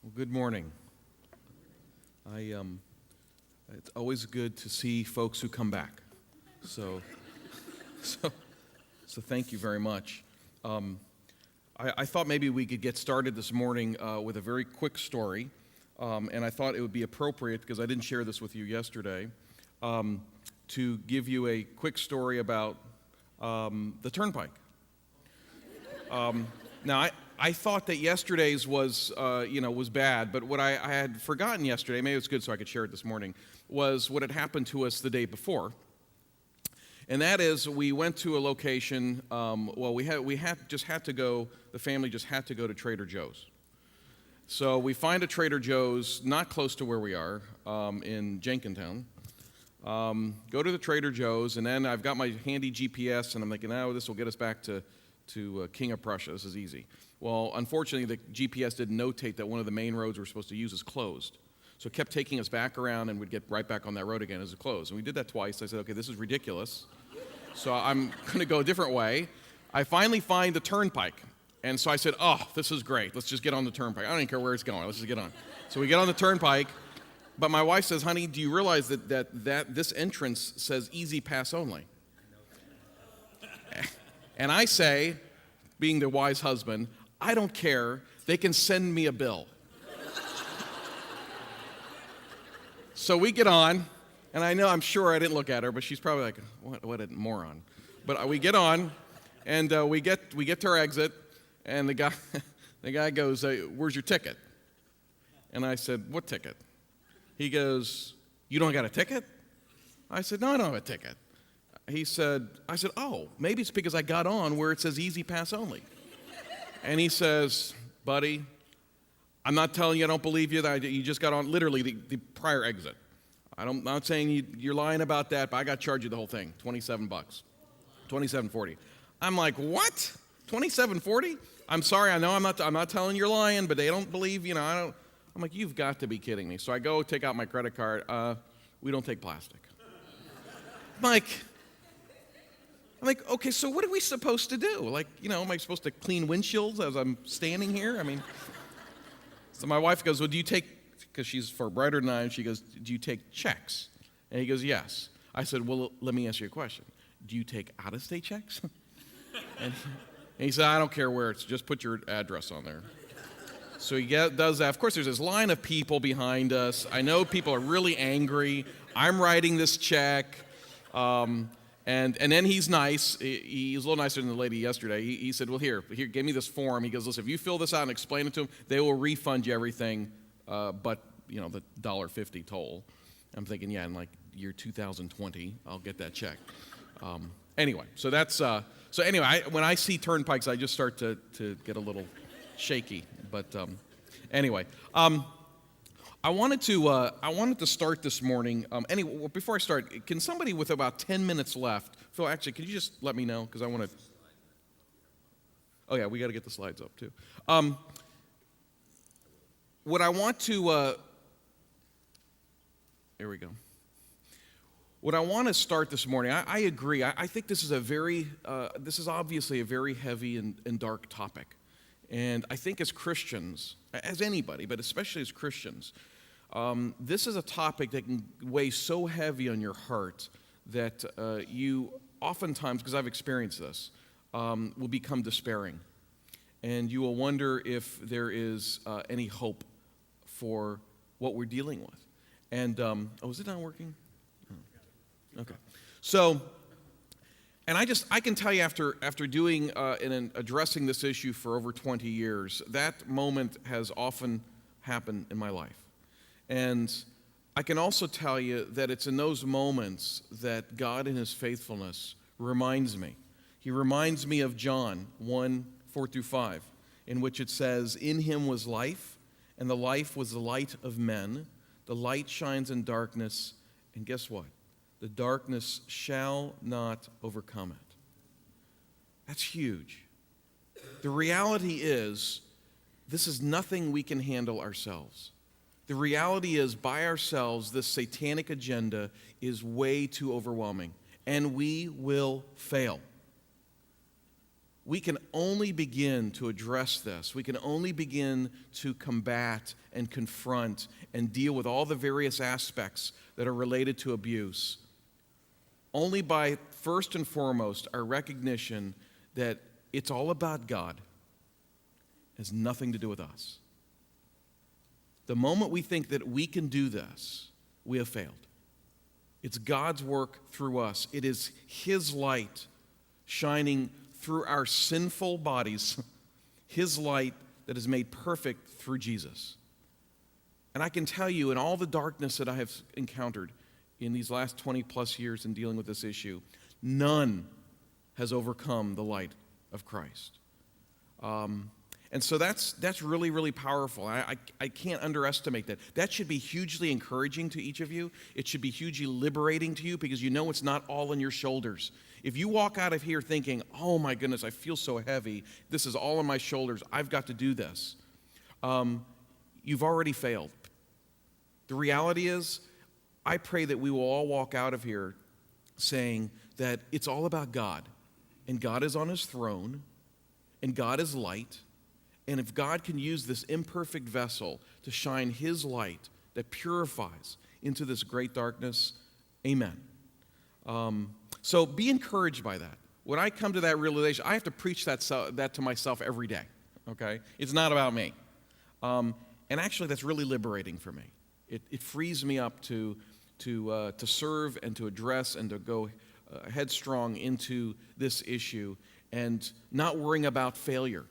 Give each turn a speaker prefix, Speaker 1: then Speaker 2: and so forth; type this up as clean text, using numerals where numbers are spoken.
Speaker 1: Well, good morning. It's always good to see folks who come back. So, so, so thank you very much. I thought maybe we could get started this morning with a very quick story, and I thought it would be appropriate, because I didn't share this with you yesterday, to give you a quick story about the Turnpike. Now, I thought that yesterday's was bad, but what I had forgotten yesterday, maybe it's good so I could share it this morning, was what had happened to us the day before. And that is, we went to a location, the family just had to go to Trader Joe's. So we find a Trader Joe's not close to where we are, in Jenkintown. Go to the Trader Joe's, and then I've got my handy GPS, and I'm thinking, this will get us back to King of Prussia. This is easy. Well, unfortunately, the GPS didn't notate that one of the main roads we're supposed to use is closed. So it kept taking us back around, and we'd get right back on that road again as it closed. And we did that twice. I said, okay, this is ridiculous. So I'm going to go a different way. I finally find the Turnpike. And so I said, this is great. Let's just get on the Turnpike. I don't even care where it's going. Let's just get on. So we get on the Turnpike. But my wife says, honey, do you realize that this entrance says easy pass only? And I say, being the wise husband, I don't care. They can send me a bill. So we get on, and I'm sure I didn't look at her, but she's probably like, what a moron. But we get on, and we get to our exit, and the guy goes, where's your ticket? And I said, what ticket? He goes, you don't got a ticket? I said, no, I don't have a ticket. I said, maybe it's because I got on where it says easy pass only. And he says, buddy, I'm not telling you I don't believe you that you just got on literally the prior exit. I'm not saying you're lying about that, but I got to charge you the whole thing, $27, $27.40. I'm like, what? $27.40? I'm sorry, I know I'm not telling you're lying, but they don't believe, I'm like, you've got to be kidding me. So I go take out my credit card. We don't take plastic. I'm like, okay, so what are we supposed to do? Am I supposed to clean windshields as I'm standing here? So my wife goes, well, do you take, because she's far brighter than I am, she goes, do you take checks? And he goes, yes. I said, well, let me ask you a question. Do you take out-of-state checks? and he said, I don't care where it's, just put your address on there. So he does that. Of course, there's this line of people behind us. I know people are really angry. I'm writing this check. And then he's nice. He's a little nicer than the lady yesterday. He said, well, here, give me this form. He goes, listen, if you fill this out and explain it to them, they will refund you everything, but, the $1.50 toll. I'm thinking, in year 2020, I'll get that check. Anyway, so that's, when I see turnpikes, I just start to get a little shaky. But anyway, I wanted to start this morning. Anyway, before I start, can somebody with about 10 minutes left, Phil, actually, can you just let me know? Because I want to. Oh, yeah, we got to get the slides up, too. What I want to. Here we go. What I want to start this morning, I agree. I think this is this is obviously a very heavy and dark topic. And I think as Christians, as anybody, but especially as Christians, this is a topic that can weigh so heavy on your heart that you oftentimes, because I've experienced this, will become despairing. And you will wonder if there is any hope for what we're dealing with. And, is it not working? Oh. Okay. So, and I can tell you after doing and addressing this issue for over 20 years, that moment has often happened in my life. And I can also tell you that it's in those moments that God in his faithfulness reminds me. He reminds me of John 1:4-5, in which it says, in him was life, and the life was the light of men. The light shines in darkness, and guess what? The darkness shall not overcome it. That's huge. The reality is, this is nothing we can handle ourselves. The reality is, by ourselves, this satanic agenda is way too overwhelming, and we will fail. we can only begin to address this. We can only begin to combat and confront and deal with all the various aspects that are related to abuse only by, first and foremost, our recognition that it's all about God. It has nothing to do with us. The moment we think that we can do this, we have failed. It's God's work through us. It is His light shining through our sinful bodies, His light that is made perfect through Jesus. And I can tell you, in all the darkness that I have encountered in these last 20 plus years in dealing with this issue, none has overcome the light of Christ. And so that's really, really powerful. I can't underestimate that. That should be hugely encouraging to each of you. It should be hugely liberating to you because you know it's not all on your shoulders. If you walk out of here thinking, oh my goodness, I feel so heavy, this is all on my shoulders, I've got to do this, you've already failed. The reality is, I pray that we will all walk out of here saying that it's all about God, and God is on His throne, and God is light, and if God can use this imperfect vessel to shine His light that purifies into this great darkness, amen. So be encouraged by that. When I come to that realization, I have to preach that to myself every day, okay? It's not about me. And actually, that's really liberating for me. It frees me up to serve and to address and to go headstrong into this issue and not worrying about failure.